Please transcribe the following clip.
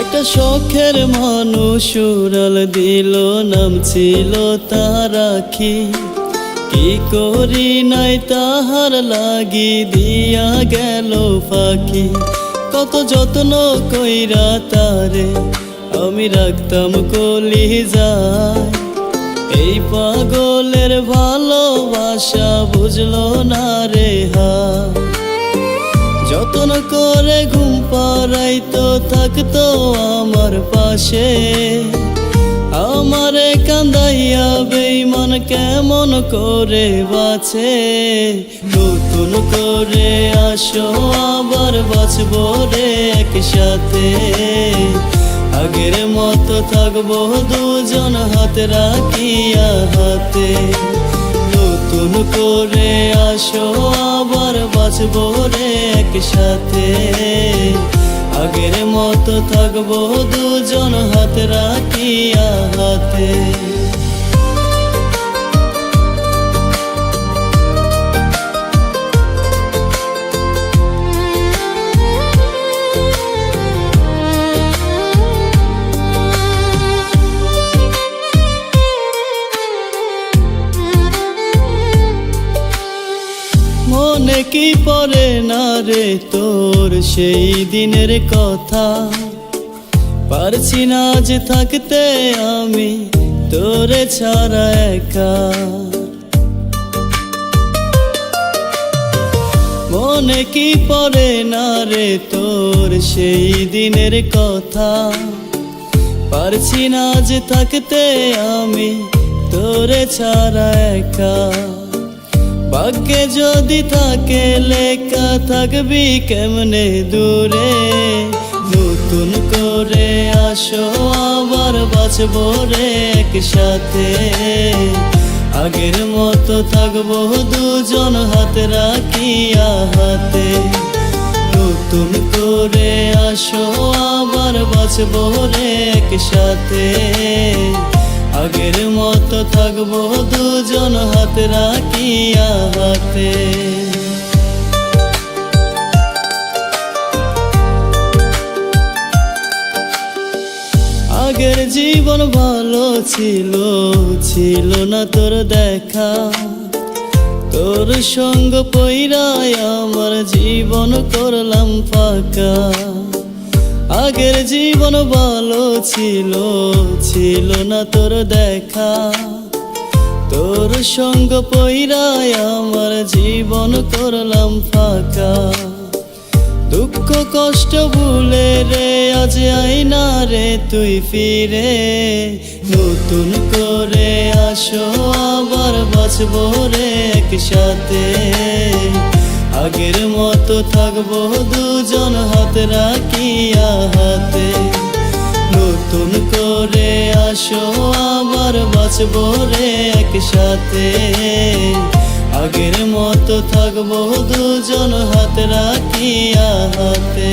একটা শখের মানুষ উড়াল দিল, নাম ছিল তার আখি। কি করি নাই তাহার লাগি, দিয়া গেল ফাঁকি। কত যত্ন কইরা তারে আমি রাখতাম কলিজায়। এই পাগলের ভালোবাসা বুঝলো না রে হায়। যতন করে ঘুম পাড়াইতো, থাকতো আমার পাশে। আমারে কান্দাইয়া বেঈমান কেমন করে বাঁচে। নতুন করে আসো আবার বাঁচবো রে একসাথে। আগের মতো থাকবো দুজন হাত রাখিয়া হাতে। নতুন করে আসো আবার বাঁচবো রে একসাথে। আগের মতো থাকবো দুজন হাত রাখিয়া হাতে। মনে কি পড়ে না রে তোর সেই দিনের কথা। পারছি না আজ থাকতে আমি তোরে ছাড়া একা। মনে কি পড়ে না রে তোর সেই দিনের কথা। পারছি না আজ থাকতে আমি তোরে ছাড়া একা। ভাগ্যে যদি থাকে লেখা থাকবি কেমনে দূরে। নতুন করে আসো আবার বাঁচবো রে একসাথে। আগের মতো থাকবো দুজন হাত রাখিয়া হাতে। নতুন করে আসো আবার বাঁচবো রে একসাথে। আগের মতো থাকবো দুজন হাত রাখিয়া হাতে। আগের জীবন ভালো ছিল, ছিল না তোর দেখা। তোর সঙ্গ পইরায় আমার জীবন করলাম ফাঁকা। আগের জীবন ভালো ছিল, ছিল না তোর দেখা। তোর সঙ্গ পইরায় আমার জীবন করলাম ফাঁকা। দুঃখ কষ্ট ভুলে রে আজ আইনা রে তুই ফিরে। নতুন করে আসো আবার বাঁচবো রে একসাথে। আগের মতো থাকবো দুজন হাত রাখিয়া হাতে। নতুন করে আসো আবার বাঁচবো রে একসাথে। আগের মতো থাকবো দুজন হাত রাখিয়া হাতে।